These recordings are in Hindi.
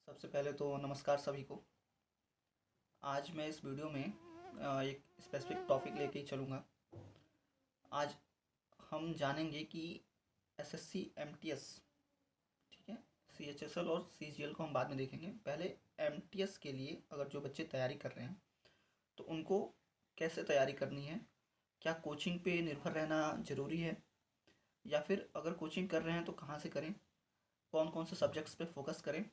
सबसे पहले तो नमस्कार सभी को। आज मैं इस वीडियो में एक स्पेसिफिक टॉपिक लेके ही चलूँगा। आज हम जानेंगे कि एसएससी एमटीएस, ठीक है, सीएचएसएल और सीजीएल को हम बाद में देखेंगे। पहले एमटीएस के लिए अगर जो बच्चे तैयारी कर रहे हैं तो उनको कैसे तैयारी करनी है, क्या कोचिंग पे निर्भर रहना ज़रूरी है या फिर अगर कोचिंग कर रहे हैं तो कहाँ से करें, कौन कौन से सब्जेक्ट्स पे फोकस करें।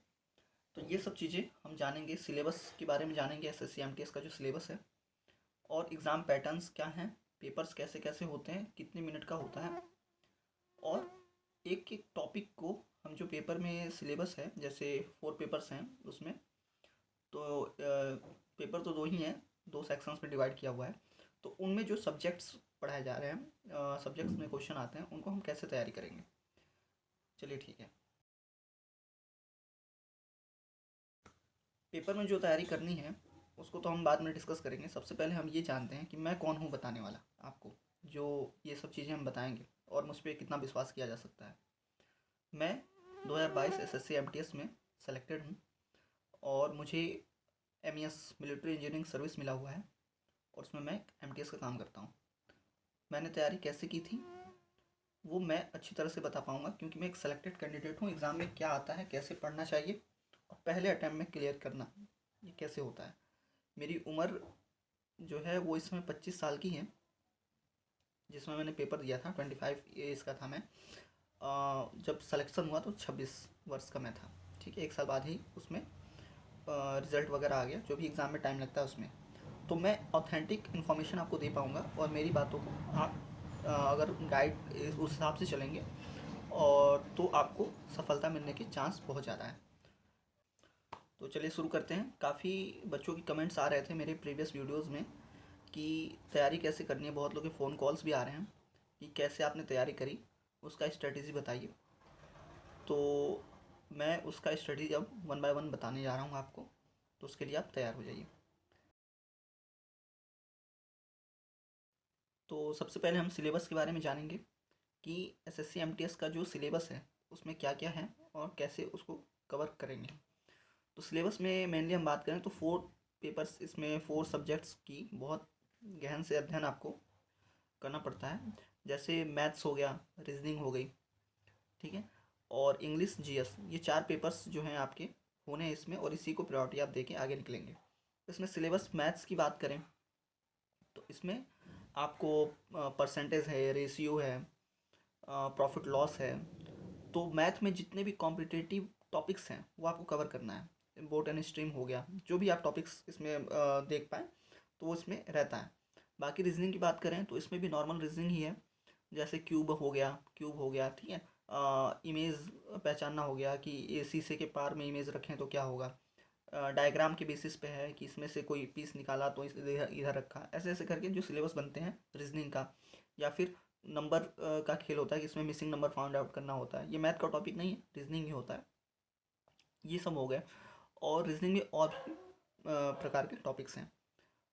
तो ये सब चीज़ें हम जानेंगे। सिलेबस के बारे में जानेंगे, एसएससी एमटीएस का जो सिलेबस है, और एग्ज़ाम पैटर्न्स क्या हैं, पेपर्स कैसे कैसे होते हैं, कितने मिनट का होता है, और एक एक टॉपिक को हम जो पेपर में सिलेबस है, जैसे 4 पेपर्स हैं उसमें, तो पेपर तो 2 ही हैं, 2 सेक्शंस में डिवाइड किया हुआ है। तो उनमें जो सब्जेक्ट्स पढ़ाए जा रहे हैं, सब्जेक्ट्स में क्वेश्चन आते हैं, उनको हम कैसे तैयारी करेंगे। चलिए ठीक है। पेपर में जो तैयारी करनी है उसको तो हम बाद में डिस्कस करेंगे। सबसे पहले हम ये जानते हैं कि मैं कौन हूँ बताने वाला आपको, जो ये सब चीज़ें हम बताएंगे और मुझ पर कितना विश्वास किया जा सकता है। मैं 2022 एसएससी एमटीएस में सेलेक्टेड हूँ और मुझे एमईएस मिलिट्री इंजीनियरिंग सर्विस मिला हुआ है और उसमें मैं एमटीएस का काम करता हूँ। मैंने तैयारी कैसे की थी वो मैं अच्छी तरह से बता पाऊँगा, क्योंकि मैं एक सेलेक्टेड कैंडिडेट हूँ। एग्ज़ाम में क्या आता है, कैसे पढ़ना चाहिए और पहले अटैम्प्ट में क्लियर करना ये कैसे होता है। मेरी उम्र जो है वो इसमें 25 साल की है। जिसमें मैंने पेपर दिया था 25 ईयर्स का था मैं। जब सिलेक्शन हुआ तो 26 वर्ष का मैं था। ठीक है, 1 साल बाद ही उसमें रिज़ल्ट वगैरह आ गया, जो भी एग्ज़ाम में टाइम लगता है उसमें। तो मैं ऑथेंटिक इन्फॉर्मेशन आपको दे पाऊँगा और मेरी बातों को आप अगर गाइड उस हिसाब से चलेंगे और तो आपको सफलता मिलने के चांस बहुत ज़्यादा है। तो चलिए शुरू करते हैं। काफ़ी बच्चों की कमेंट्स आ रहे थे मेरे प्रीवियस वीडियोज़ में कि तैयारी कैसे करनी है। बहुत लोगों के फ़ोन कॉल्स भी आ रहे हैं कि कैसे आपने तैयारी करी, उसका स्ट्रेटेजी बताइए। तो मैं उसका स्ट्रेटेजी अब 1 बाय 1 बताने जा रहा हूँ आपको, तो उसके लिए आप तैयार हो जाइए। तो सबसे पहले हम सिलेबस के बारे में जानेंगे कि एसएससी एमटीएस का जो सिलेबस है उसमें क्या क्या है और कैसे उसको कवर करेंगे। तो सिलेबस में मेनली हम बात करें तो 4 पेपर्स, इसमें 4 सब्जेक्ट्स की बहुत गहन से अध्ययन आपको करना पड़ता है। जैसे मैथ्स हो गया, रीजनिंग हो गई, ठीक है, और इंग्लिश, जीएस, ये 4 पेपर्स जो हैं आपके होने हैं इसमें, और इसी को प्रायोरिटी आप देके आगे निकलेंगे। इसमें सिलेबस मैथ्स की बात करें तो इसमें आपको परसेंटेज है, रेशियो है, प्रॉफिट लॉस है। तो मैथ में जितने भी कॉम्पिटिटिव टॉपिक्स हैं वो आपको कवर करना है। इम्पोर्ट एंड स्ट्रीम हो गया, जो भी आप टॉपिक्स इसमें देख पाएँ तो वो इसमें रहता है। बाकी रीजनिंग की बात करें तो इसमें भी नॉर्मल रीजनिंग ही है। जैसे क्यूब हो गया, ठीक है, इमेज पहचानना हो गया कि ये शीशे के पार में इमेज रखें तो क्या होगा। डायग्राम के बेसिस पे है कि इसमें से कोई पीस निकाला तो इस इधर इधर रखा, ऐसे ऐसे करके जो सिलेबस बनते हैं रीजनिंग का। या फिर नंबर का खेल होता है कि इसमें मिसिंग नंबर फाउंड आउट करना होता है। ये मैथ का टॉपिक नहीं है, रीजनिंग ही होता है। ये सब हो गए। और रीजनिंग में और भी प्रकार के टॉपिक्स हैं।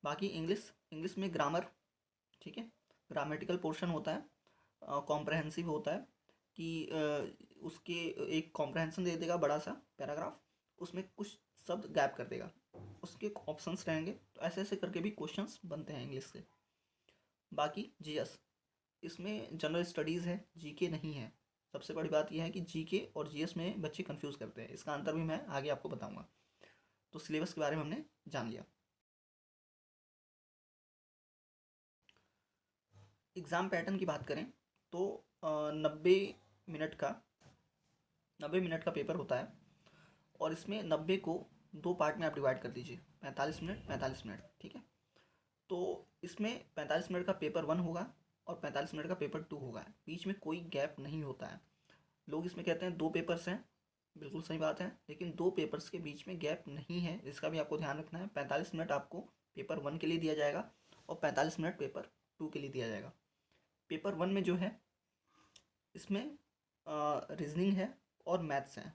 बाकी इंग्लिश, इंग्लिश में ग्रामर, ठीक है, ग्रामेटिकल पोर्शन होता है, कॉम्प्रहेंसिव होता है कि उसके एक कॉम्प्रहेंसन दे देगा बड़ा सा पैराग्राफ, उसमें कुछ शब्द गैप कर देगा, उसके ऑप्शंस रहेंगे। तो ऐसे ऐसे करके भी क्वेश्चंस बनते हैं इंग्लिश से। बाकी जीएस, इसमें जनरल स्टडीज़ है, जीके नहीं है। सबसे बड़ी बात यह है कि जीके और जीएस में बच्चे कंफ्यूज करते हैं, इसका अंतर भी मैं आगे आपको बताऊंगा। तो सिलेबस के बारे में हमने जान लिया। एग्ज़ाम पैटर्न की बात करें तो 90 मिनट का 90 मिनट का पेपर होता है और इसमें 90 को 2 पार्ट में आप डिवाइड कर दीजिए, 45 मिनट 45 मिनट, ठीक है। तो इसमें 45 मिनट का पेपर 1 होगा और 45 मिनट का पेपर 2 होगा, बीच में कोई गैप नहीं होता है। लोग इसमें कहते हैं 2 पेपर्स हैं, बिल्कुल सही बात है, लेकिन 2 पेपर्स के बीच में गैप नहीं है, इसका भी आपको ध्यान रखना है। 45 मिनट आपको पेपर 1 के लिए दिया जाएगा और 45 मिनट पेपर 2 के लिए दिया जाएगा। पेपर 1 में जो है इसमें रीजनिंग है और मैथ्स है।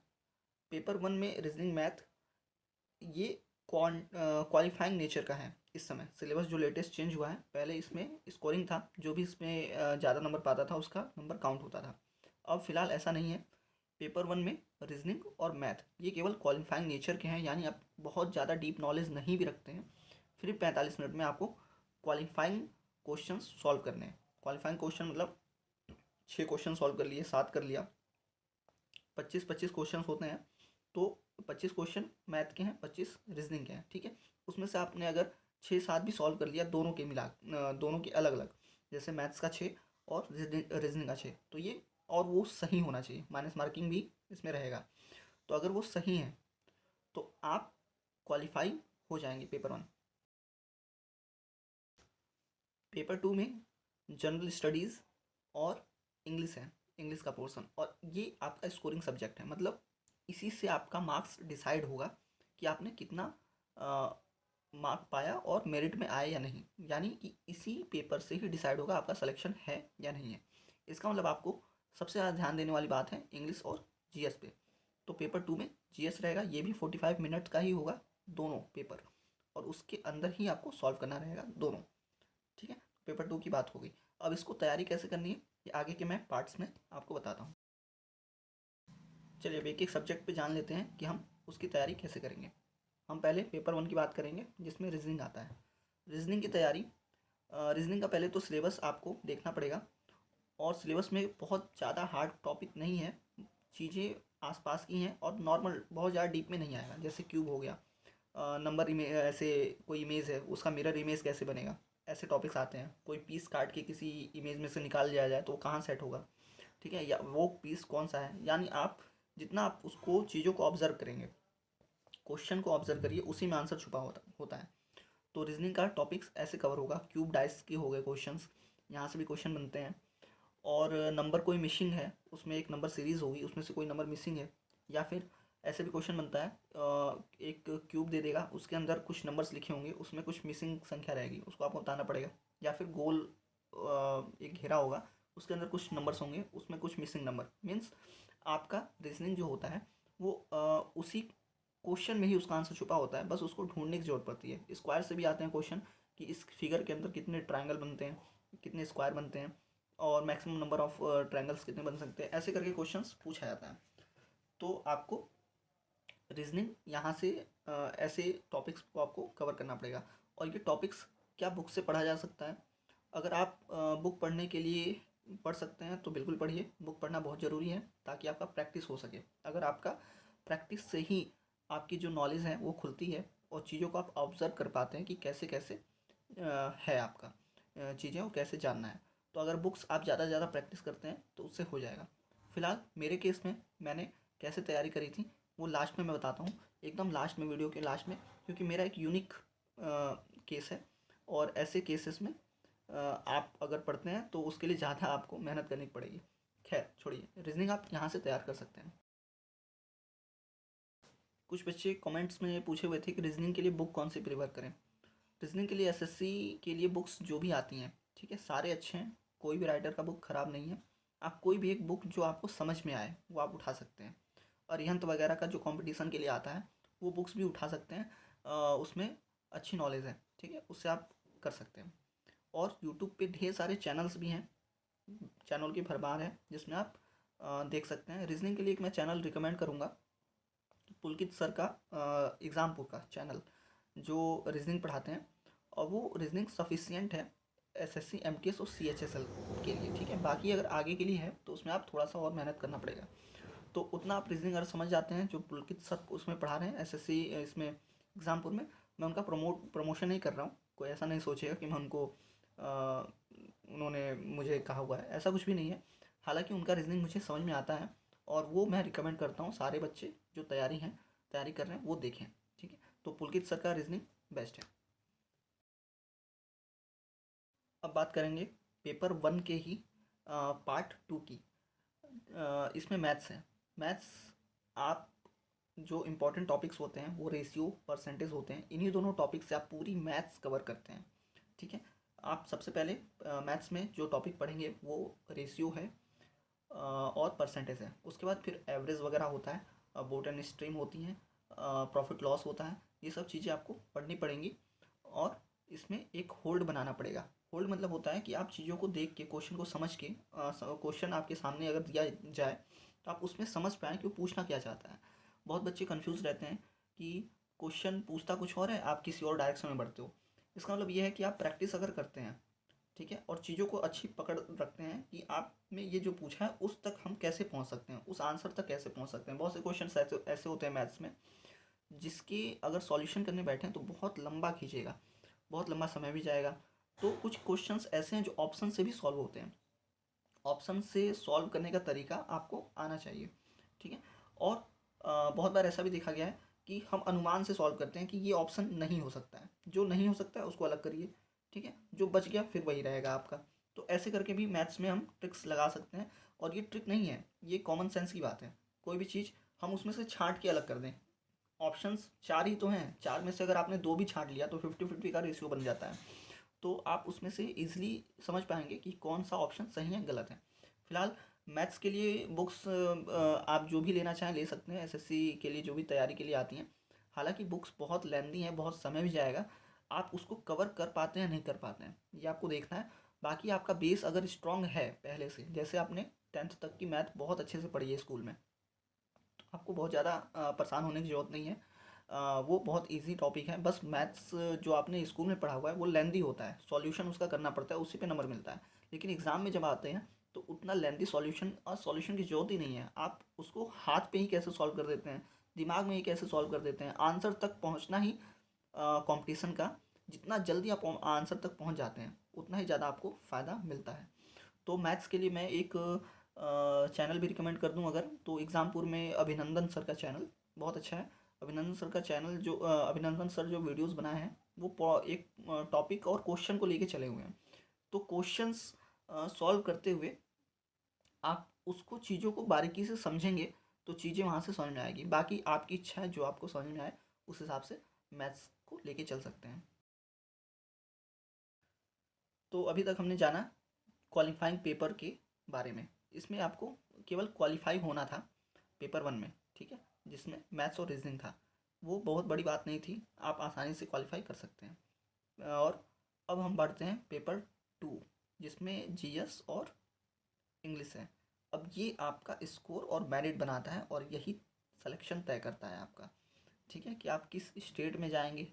पेपर 1 में रीजनिंग, मैथ, ये क्वालिफाइंग नेचर का है। इस समय सिलेबस जो लेटेस्ट चेंज हुआ है, पहले इसमें स्कोरिंग था, जो भी इसमें ज़्यादा नंबर पाता था उसका नंबर काउंट होता था। अब फिलहाल ऐसा नहीं है, पेपर 1 में रीजनिंग और मैथ ये केवल क्वालिफाइंग नेचर के हैं, यानी आप बहुत ज़्यादा डीप नॉलेज नहीं भी रखते हैं, फिर 45 मिनट में आपको क्वालिफाइंग क्वेश्चन सॉल्व करने हैं। क्वालिफाइंग क्वेश्चन मतलब 6 क्वेश्चन सॉल्व कर लिए, 7 कर लिया, 25-25 क्वेश्चन होते हैं, तो 25 क्वेश्चन मैथ के हैं, 25 रीजनिंग के हैं, ठीक है। उसमें से आपने अगर 6-7 भी सॉल्व कर लिया दोनों के मिला, दोनों के अलग अलग, जैसे मैथ्स का 6 और रीजनिंग का 6, तो ये, और वो सही होना चाहिए, माइनस मार्किंग भी इसमें रहेगा। तो अगर वो सही है तो आप क्वालिफाई हो जाएंगे पेपर 1। पेपर 2 में जनरल स्टडीज़ और इंग्लिश है, इंग्लिश का पोर्शन, और ये आपका स्कोरिंग सब्जेक्ट है, मतलब इसी से आपका मार्क्स डिसाइड होगा कि आपने कितना मार्क पाया और मेरिट में आए या नहीं, यानी कि इसी पेपर से ही डिसाइड होगा आपका सिलेक्शन है या नहीं है। इसका मतलब आपको सबसे ज़्यादा ध्यान देने वाली बात है इंग्लिश और जीएस पे। तो पेपर 2 में जीएस रहेगा, ये भी 45 मिनट का ही होगा दोनों पेपर, और उसके अंदर ही आपको सॉल्व करना रहेगा दोनों, ठीक है। पेपर 2 की बात हो गई। अब इसको तैयारी कैसे करनी है ये आगे के मैं पार्ट्स में आपको बताता हूँ। चलिए अब एक एक सब्जेक्ट पे जान लेते हैं कि हम उसकी तैयारी कैसे करेंगे। हम पहले पेपर 1 की बात करेंगे जिसमें रीजनिंग आता है। रीजनिंग की तैयारी, रीजनिंग का पहले तो सिलेबस आपको देखना पड़ेगा, और सिलेबस में बहुत ज़्यादा हार्ड टॉपिक नहीं है, चीज़ें आसपास की हैं और नॉर्मल, बहुत ज़्यादा डीप में नहीं आएगा। जैसे क्यूब हो गया, नंबर इमेज, ऐसे कोई इमेज है उसका मिरर इमेज कैसे बनेगा, ऐसे टॉपिक्स आते हैं। कोई पीस काट के किसी इमेज में से निकाल लिया जाए तो वो कहाँ सेट होगा, ठीक है, या वो पीस कौन सा है, यानी आप जितना आप उसको चीज़ों को ऑब्जर्व करेंगे, क्वेश्चन को ऑब्जर्व करिए, उसी में आंसर छुपा होता है। तो रीजनिंग का टॉपिक्स ऐसे कवर होगा। क्यूब डाइस के हो गए क्वेश्चंस, यहाँ से भी क्वेश्चन बनते हैं। और नंबर कोई मिसिंग है, उसमें एक नंबर सीरीज़ होगी, उसमें से कोई नंबर मिसिंग है, या फिर ऐसे भी क्वेश्चन बनता है, एक क्यूब दे देगा, उसके अंदर कुछ नंबर्स लिखे होंगे, उसमें कुछ मिसिंग संख्या रहेगी, उसको आपको बताना पड़ेगा। या फिर गोल एक घेरा होगा, उसके अंदर कुछ नंबर्स होंगे, उसमें कुछ मिसिंग नंबर, मीन्स आपका रीजनिंग जो होता है वो उसी क्वेश्चन में ही उसका आंसर छुपा होता है, बस उसको ढूंढने की जरूरत पड़ती है। स्क्वायर से भी आते हैं क्वेश्चन कि इस फिगर के अंदर कितने ट्रायंगल बनते हैं, कितने स्क्वायर बनते हैं, और मैक्सिमम नंबर ऑफ ट्रायंगल्स कितने बन सकते हैं, ऐसे करके क्वेश्चंस पूछा जाता है। तो आपको रीजनिंग यहाँ से ऐसे टॉपिक्स को आपको कवर करना पड़ेगा। और ये टॉपिक्स क्या बुक से पढ़ा जा सकता है? अगर आप बुक पढ़ने के लिए पढ़ सकते हैं तो बिल्कुल पढ़िए, बुक पढ़ना बहुत ज़रूरी है ताकि आपका प्रैक्टिस हो सके। अगर आपका प्रैक्टिस से ही आपकी जो नॉलेज है वो खुलती है, और चीज़ों को आप ऑब्ज़र्व कर पाते हैं कि कैसे कैसे है आपका चीज़ें, वो कैसे जानना है। तो अगर बुक्स आप ज़्यादा से ज़्यादा प्रैक्टिस करते हैं तो उससे हो जाएगा। फ़िलहाल मेरे केस में मैंने कैसे तैयारी करी थी वो लास्ट में मैं बताता हूँ, एकदम लास्ट में, वीडियो के लास्ट में, क्योंकि मेरा एक यूनिक केस है, और ऐसे केसेस में आप अगर पढ़ते हैं तो उसके लिए ज़्यादा आपको मेहनत करनी पड़ेगी। खैर छोड़िए, रीजनिंग आप यहाँ से तैयार कर सकते हैं। कुछ बच्चे कमेंट्स में पूछे हुए थे कि रीजनिंग के लिए बुक कौन सी प्रेफर करें। रीजनिंग के लिए एसएससी के लिए बुक्स जो भी आती हैं, ठीक है, सारे अच्छे हैं, कोई भी राइटर का बुक ख़राब नहीं है। आप कोई भी एक बुक जो आपको समझ में आए वो आप उठा सकते हैं। अरिहंत वगैरह का जो कंपटीशन के लिए आता है वो बुक्स भी उठा सकते हैं, उसमें अच्छी नॉलेज है, ठीक है, उससे आप कर सकते हैं। और यूट्यूब पे ढेर सारे चैनल्स भी हैं, चैनल की भरमार है, जिसमें आप देख सकते हैं। रीजनिंग के लिए एक मैं चैनल रिकमेंड करूँगा, पुलकित सर का एग्ज़ामपुर का चैनल, जो रीजनिंग पढ़ाते हैं, और वो रीजनिंग सफिशिएंट है एसएससी एमटीएस और सीएचएसएल के लिए, ठीक है। बाकी अगर आगे के लिए है तो उसमें आप थोड़ा सा और मेहनत करना पड़ेगा। तो उतना आप रीजनिंग अगर समझ जाते हैं जो पुलकित सर उसमें पढ़ा रहे हैं एसएससी इसमें एग्ज़ामपुर में, मैं उनका प्रमोशन नहीं कर रहा हूँ, कोई ऐसा नहीं सोचेगा कि मैं उनको उन्होंने मुझे कहा हुआ है, ऐसा कुछ भी नहीं है। हालांकि उनका रीजनिंग मुझे समझ में आता है, और वो मैं रिकमेंड करता हूँ सारे बच्चे जो तैयारी कर रहे हैं वो देखें, ठीक है। तो पुलकित सर का रीजनिंग बेस्ट है। अब बात करेंगे पेपर 1 के ही पार्ट 2 की। इसमें मैथ्स है। मैथ्स आप जो इम्पोर्टेंट टॉपिक्स होते हैं वो रेशियो, परसेंटेज होते हैं, इन्हीं दोनों टॉपिक से आप पूरी मैथ्स कवर करते हैं, ठीक है। आप सबसे पहले मैथ्स में जो टॉपिक पढ़ेंगे वो रेशियो है और परसेंटेज है। उसके बाद फिर एवरेज वगैरह होता है, बोट एंड स्ट्रीम होती हैं, प्रॉफिट लॉस होता है, ये सब चीज़ें आपको पढ़नी पड़ेंगी। और इसमें एक होल्ड बनाना पड़ेगा। होल्ड मतलब होता है कि आप चीज़ों को देख के, क्वेश्चन को समझ के, क्वेश्चन आपके सामने अगर दिया जाए तो आप उसमें समझ पाएँ कि वो पूछना क्या चाहता है। बहुत बच्चे कन्फ्यूज़ रहते हैं कि क्वेश्चन पूछता कुछ और है, आप किसी और डायरेक्शन में बढ़ते हो। इसका मतलब ये है कि आप प्रैक्टिस अगर करते हैं, ठीक है, और चीज़ों को अच्छी पकड़ रखते हैं कि आप में ये जो पूछा है उस तक हम कैसे पहुंच सकते हैं, उस आंसर तक कैसे पहुंच सकते हैं। बहुत से क्वेश्चन ऐसे ऐसे होते हैं मैथ्स में जिसके अगर सॉल्यूशन करने बैठें तो बहुत लंबा खींचेगा, बहुत लंबा समय भी जाएगा। तो कुछ क्वेश्चंस ऐसे हैं जो ऑप्शन से भी सॉल्व होते हैं। ऑप्शन से सॉल्व करने का तरीका आपको आना चाहिए, ठीक है। और बहुत बार ऐसा भी देखा गया है कि हम अनुमान से सॉल्व करते हैं कि ये ऑप्शन नहीं हो सकता है, जो नहीं हो सकता है उसको अलग करिए, ठीक है, जो बच गया फिर वही रहेगा आपका। तो ऐसे करके भी मैथ्स में हम ट्रिक्स लगा सकते हैं। और ये ट्रिक नहीं है, ये कॉमन सेंस की बात है। कोई भी चीज़ हम उसमें से छांट के अलग कर दें। ऑप्शंस चार ही तो हैं, चार में से अगर आपने दो भी छांट लिया तो 50-50 का रेशियो बन जाता है। तो आप उसमें से ईजिली समझ पाएंगे कि कौन सा ऑप्शन सही है गलत है। फिलहाल मैथ्स के लिए बुक्स आप जो भी लेना चाहें ले सकते हैं, एसएससी के लिए जो भी तैयारी के लिए आती हैं। हालांकि बुक्स बहुत लेंदी हैं, बहुत समय भी जाएगा। आप उसको कवर कर पाते हैं नहीं कर पाते हैं ये आपको देखना है। बाकी आपका बेस अगर स्ट्रांग है पहले से, जैसे आपने 10th तक की मैथ बहुत अच्छे से पढ़ी है स्कूल में, तो आपको बहुत ज़्यादा परेशान होने की ज़रूरत नहीं है। वो बहुत इजी टॉपिक है। बस मैथ्स जो आपने स्कूल में पढ़ा हुआ है वो लेंदी होता है, सॉल्यूशन उसका करना पड़ता है, उसी पे नंबर मिलता है। लेकिन एग्ज़ाम में जब आते हैं तो उतना लेंदी सॉल्यूशन और सॉल्यूशन की ज़रूरत ही नहीं है। आप उसको हाथ पे ही कैसे सॉल्व कर देते हैं, दिमाग में ही कैसे सॉल्व कर देते हैं, आंसर तक पहुँचना ही कंपटीशन का, जितना जल्दी आप आंसर तक पहुँच जाते हैं उतना ही ज़्यादा आपको फ़ायदा मिलता है। तो मैथ्स के लिए मैं एक चैनल भी रिकमेंड कर दूं अगर, तो एग्ज़ामपुर में अभिनंदन सर का चैनल बहुत अच्छा है। अभिनंदन सर का चैनल जो अभिनंदन सर जो वीडियोस बनाए हैं वो एक टॉपिक और क्वेश्चन को लेके चले हुए हैं। तो क्वेश्चंस सॉल्व करते हुए आप उसको चीज़ों को बारीकी से समझेंगे तो चीज़ें वहाँ से समझ में आएगी। बाकी आपकी इच्छा है, जो आपको समझ में आए उस हिसाब से मैथ्स को लेके चल सकते हैं। तो अभी तक हमने जाना क्वालिफाइंग पेपर के बारे में। इसमें आपको केवल क्वालिफाई होना था पेपर 1 में, ठीक है, जिसमें मैथ्स और रीजनिंग था। वो बहुत बड़ी बात नहीं थी, आप आसानी से क्वालिफाई कर सकते हैं। और अब हम बढ़ते हैं पेपर 2, जिसमें जीएस और इंग्लिश है। अब ये आपका स्कोर और मेरिट बनाता है और यही सिलेक्शन तय करता है आपका, ठीक है, कि आप किस स्टेट में जाएंगे,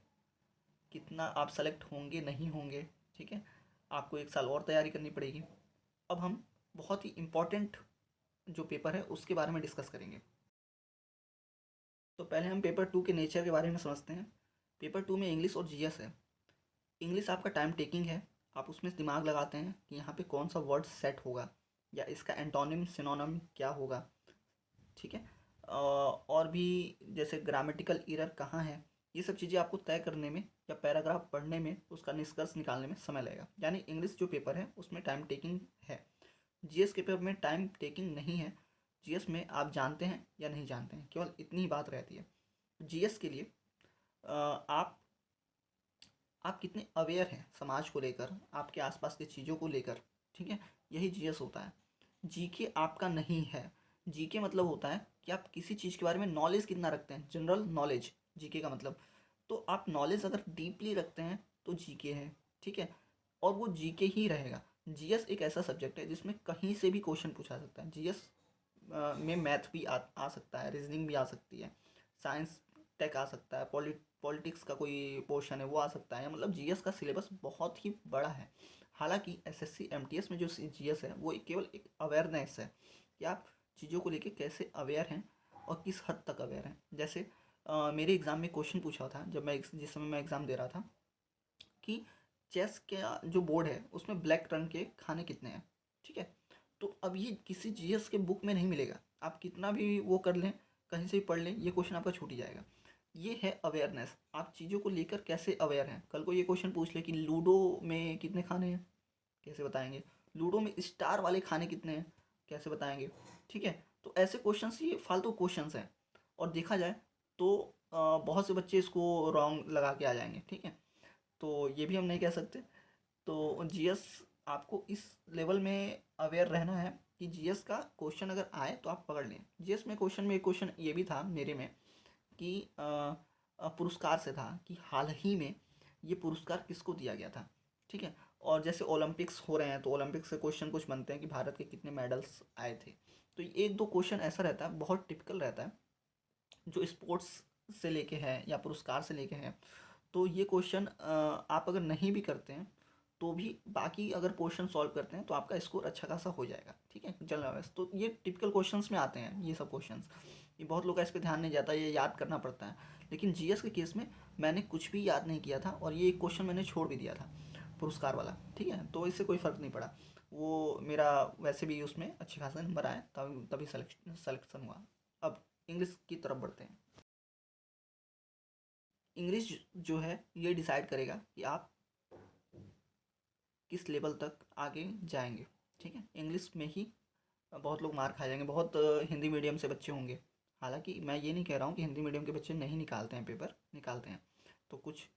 कितना आप सेलेक्ट होंगे नहीं होंगे, ठीक है। आपको एक साल और तैयारी करनी पड़ेगी। अब हम बहुत ही इम्पोर्टेंट जो पेपर है उसके बारे में डिस्कस करेंगे। तो पहले हम पेपर 2 के नेचर के बारे में समझते हैं। पेपर 2 में इंग्लिश और जीएस है। इंग्लिश आपका टाइम टेकिंग है, आप उसमें दिमाग लगाते हैं कि यहाँ पे कौन सा वर्ड सेट होगा या इसका एंटोनिम सिनोनिम क्या होगा, ठीक है। और भी जैसे ग्रामेटिकल एरर कहाँ है, ये सब चीज़ें आपको तय करने में या पैराग्राफ पढ़ने में उसका निष्कर्ष निकालने में समय लगेगा। यानी इंग्लिश जो पेपर है उसमें टाइम टेकिंग है। जीएस के पेपर में टाइम टेकिंग नहीं है। जीएस में आप जानते हैं या नहीं जानते हैं, केवल इतनी ही बात रहती है। जीएस के लिए आप कितने अवेयर हैं समाज को लेकर, आपके आसपास की चीज़ों को लेकर, ठीक है, यही जीएस होता है। जीके आपका नहीं है। जीके मतलब होता है कि आप किसी चीज़ के बारे में नॉलेज कितना रखते हैं, जनरल नॉलेज जीके का मतलब। तो आप नॉलेज अगर डीपली रखते हैं तो जीके है, ठीक है, और वो जीके ही रहेगा। जीएस एक ऐसा सब्जेक्ट है जिसमें कहीं से भी क्वेश्चन पूछा सकता है। जीएस में मैथ भी आ सकता है, रीजनिंग भी आ सकती है, साइंस टेक आ सकता है, पॉलिटिक्स का कोई पोर्शन है वो आ सकता है। मतलब जीएस का सिलेबस बहुत ही बड़ा है। हालांकि एसएससी एमटीएस में जो जीएस है वो केवल एक अवेयरनेस है कि आप चीज़ों को लेके कैसे अवेयर हैं और किस हद तक अवेयर हैं। जैसे मेरे एग्ज़ाम में क्वेश्चन पूछा था जब मैं जिस समय मैं एग्ज़ाम दे रहा था कि चेस का जो बोर्ड है उसमें ब्लैक रंग के खाने कितने हैं, ठीक है। तो अब ये किसी जीएस के बुक में नहीं मिलेगा, आप कितना भी वो कर लें, कहीं से भी पढ़ लें, ये क्वेश्चन आपका छूट ही जाएगा। ये है अवेयरनेस, आप चीज़ों को लेकर कैसे अवेयर हैं। कल को ये क्वेश्चन पूछ ले कि लूडो में कितने खाने हैं, कैसे बताएंगे। लूडो में स्टार वाले खाने कितने हैं, कैसे बताएंगे, ठीक है। तो ऐसे क्वेश्चंस ये फालतू क्वेश्चंस हैं। और देखा जाए तो बहुत से बच्चे इसको रॉन्ग लगा के आ जाएंगे, ठीक है। तो ये भी हम नहीं कह सकते। तो जीएस आपको इस लेवल में अवेयर रहना है कि जीएस का क्वेश्चन अगर आए तो आप पकड़ लें। जीएस में क्वेश्चन में एक क्वेश्चन ये भी था मेरे में कि पुरस्कार से था कि हाल ही में ये पुरस्कार किसको दिया गया था, ठीक है। और जैसे ओलंपिक्स हो रहे हैं तो ओलंपिक्स से क्वेश्चन कुछ बनते हैं कि भारत के कितने मेडल्स आए थे। तो एक दो क्वेश्चन ऐसा रहता है, बहुत टिपिकल रहता है, जो स्पोर्ट्स से लेके है या पुरस्कार से लेके है। तो ये क्वेश्चन आप अगर नहीं भी करते हैं तो भी बाकी अगर पोर्शन सॉल्व करते हैं तो आपका स्कोर अच्छा खासा हो जाएगा। ठीक है, जनरल अवेयर्स तो ये टिपिकल क्वेश्चंस में आते हैं ये सब क्वेश्चंस। ये बहुत लोग का इस पर ध्यान नहीं जाता, ये याद करना पड़ता है। लेकिन जीएस के केस में मैंने कुछ भी याद नहीं किया था और ये एक क्वेश्चन मैंने छोड़ भी दिया था पुरस्कार वाला। ठीक है, तो इससे कोई फ़र्क नहीं पड़ा, वो मेरा वैसे भी उसमें अच्छे खासे नंबर आए, तभी तभी सेलेक्शन हुआ। अब इंग्लिश की तरफ बढ़ते हैं। इंग्लिश जो है ये डिसाइड करेगा कि आप किस लेवल तक आगे जाएंगे। ठीक है, इंग्लिश में ही बहुत लोग मार खा जाएंगे, बहुत हिंदी मीडियम से बच्चे होंगे। हालांकि मैं ये नहीं कह रहा हूँ कि हिंदी मीडियम के बच्चे नहीं निकालते हैं, पेपर निकालते हैं। तो कुछ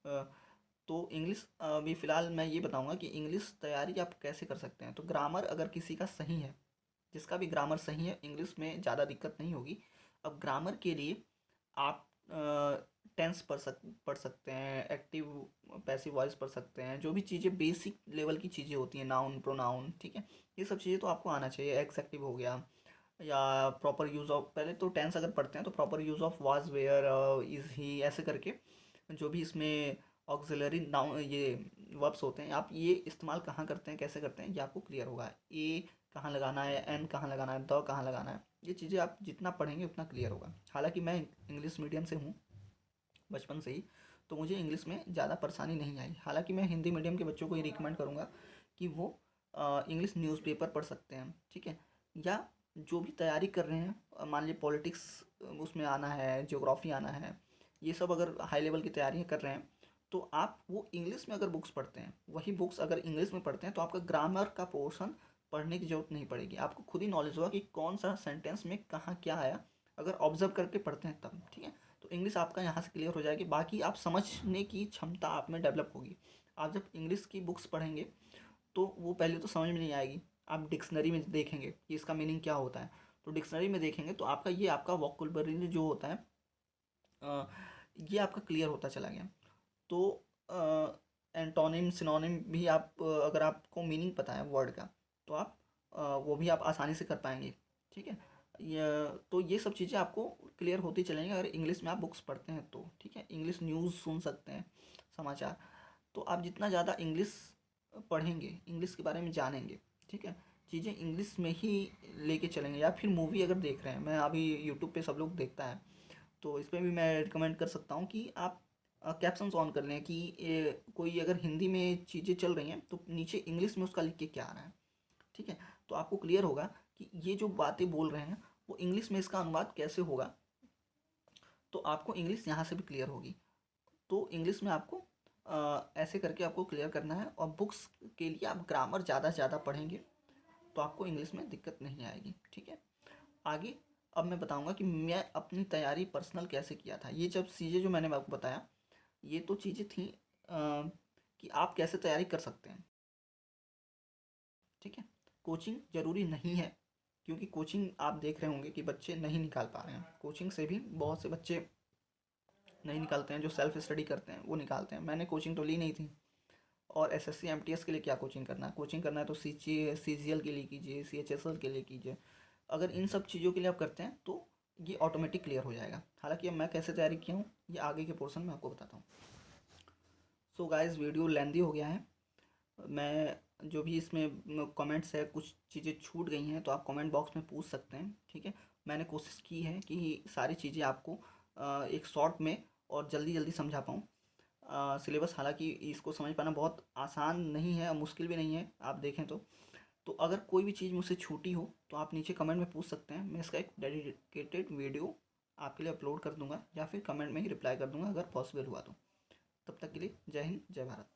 तो इंग्लिश भी फ़िलहाल मैं ये बताऊँगा कि इंग्लिश तैयारी आप कैसे कर सकते हैं। तो ग्रामर अगर किसी का सही है, जिसका भी ग्रामर सही है, इंग्लिश में ज़्यादा दिक्कत नहीं होगी। अब ग्रामर के लिए आप टेंस पढ़ सकते हैं, एक्टिव पैसिव वॉइस पढ़ सकते हैं, जो भी चीज़ें बेसिक लेवल की चीज़ें होती हैं, नाउन प्रोनाउन। ठीक है, ये सब चीज़ें तो आपको आना चाहिए। एक्सेक्टिव हो गया, या प्रॉपर यूज़ ऑफ, पहले तो टेंस अगर पढ़ते हैं तो proper use of was, where, is, he, ऐसे करके जो भी इसमें ऑक्सिलरी नाउन ये वर्ब्स होते हैं, आप ये इस्तेमाल कहाँ करते हैं, कैसे करते हैं, ये आपको क्लियर होगा। ए कहाँ लगाना है, एन कहाँ लगाना है, द कहाँ लगाना है, ये चीज़ें आप जितना पढ़ेंगे उतना क्लियर होगा। हालांकि मैं इंग्लिश मीडियम से हूँ बचपन से ही, तो मुझे इंग्लिश में ज़्यादा परेशानी नहीं आई। हालांकि मैं हिंदी मीडियम के बच्चों को ये रिकमेंड करूँगा कि वो इंग्लिश न्यूज़पेपर पढ़ सकते हैं। ठीक है, या जो भी तैयारी कर रहे हैं, मान लीजिए पॉलिटिक्स उसमें आना है, ज्योग्राफी आना है, ये सब अगर हाई लेवल की तैयारियाँ कर रहे हैं तो आप वो इंग्लिश में अगर बुक्स पढ़ते हैं, वही बुक्स अगर इंग्लिश में पढ़ते हैं तो आपका ग्रामर का पोर्शन पढ़ने की ज़रूरत नहीं पड़ेगी। आपको खुद ही नॉलेज होगा कि कौन सा सेंटेंस में कहाँ क्या आया, अगर ऑब्जर्व करके पढ़ते हैं तब। ठीक है, तो इंग्लिश आपका यहाँ से क्लियर हो जाएगी, बाकी आप समझने की क्षमता आप में डेवलप होगी। आप जब इंग्लिश की बुक्स पढ़ेंगे तो वो पहले तो समझ में नहीं आएगी, आप डिक्शनरी में देखेंगे कि इसका मीनिंग क्या होता है, तो डिक्शनरी में देखेंगे तो आपका ये आपका वोकैबुलरी जो होता है ये आपका क्लियर होता चला गया। तो एंटोनिम सिनोनिम भी आप अगर आपको मीनिंग पता है वर्ड का तो आप वो भी आप आसानी से कर पाएंगे। ठीक है, तो ये सब चीज़ें आपको क्लियर होती चलेंगी अगर इंग्लिश में आप बुक्स पढ़ते हैं तो। ठीक है, इंग्लिश न्यूज़ सुन सकते हैं, समाचार। तो आप जितना ज़्यादा इंग्लिश पढ़ेंगे, इंग्लिश के बारे में जानेंगे, ठीक है, चीज़ें इंग्लिश में ही लेके चलेंगे। या फिर मूवी अगर देख रहे हैं, मैं अभी यूट्यूब पे सब लोग देखता है तो इस पर भी मैं रिकमेंड कर सकता हूँ कि आप कैप्शंस ऑन कर लें कि कोई अगर हिंदी में चीज़ें चल रही हैं तो नीचे इंग्लिश में उसका लिख के क्या आ रहा है। ठीक है, तो आपको क्लियर होगा कि ये जो बातें बोल रहे हैं वो इंग्लिश में इसका अनुवाद कैसे होगा, तो आपको इंग्लिश यहाँ से भी क्लियर होगी। तो इंग्लिश में आपको ऐसे करके आपको क्लियर करना है। और बुक्स के लिए आप ग्रामर ज़्यादा से ज़्यादा पढ़ेंगे तो आपको इंग्लिश में दिक्कत नहीं आएगी। ठीक है, आगे अब मैं बताऊंगा कि मैं अपनी तैयारी पर्सनल कैसे किया था। ये जब चीज़ें जो मैंने आपको बताया ये तो चीज़ें थी कि आप कैसे तैयारी कर सकते हैं। ठीक है, कोचिंग ज़रूरी नहीं है, क्योंकि कोचिंग आप देख रहे होंगे कि बच्चे नहीं निकाल पा रहे हैं। कोचिंग से भी बहुत से बच्चे नहीं निकालते हैं, जो सेल्फ स्टडी करते हैं वो निकालते हैं। मैंने कोचिंग तो ली नहीं थी। और एसएससी एमटीएस के लिए क्या कोचिंग करना है, कोचिंग करना है तो सीजीएल के लिए कीजिए, सीएचएसएल के लिए कीजिए। अगर इन सब चीज़ों के लिए आप करते हैं तो ये ऑटोमेटिक क्लियर हो जाएगा। हालांकि अब मैं कैसे तैयारी किया हूँ ये आगे के पोर्शन में आपको बताता हूँ। सो गाइस, वीडियो लेंदी हो गया है। मैं जो भी इसमें कमेंट्स है, कुछ चीज़ें छूट गई हैं तो आप कमेंट बॉक्स में पूछ सकते हैं। ठीक है, मैंने कोशिश की है कि सारी चीज़ें आपको एक शॉर्ट में और जल्दी जल्दी समझा पाऊँ। सिलेबस हालांकि इसको समझ पाना बहुत आसान नहीं है, मुश्किल भी नहीं है आप देखें तो अगर कोई भी चीज़ मुझसे छूटी हो तो आप नीचे कमेंट में पूछ सकते हैं। मैं इसका एक डेडिकेटेड वीडियो आपके लिए अपलोड कर दूंगा या फिर कमेंट में ही रिप्लाई कर दूंगा अगर पॉसिबल हुआ तो। तब तक के लिए जय हिंद, जय भारत।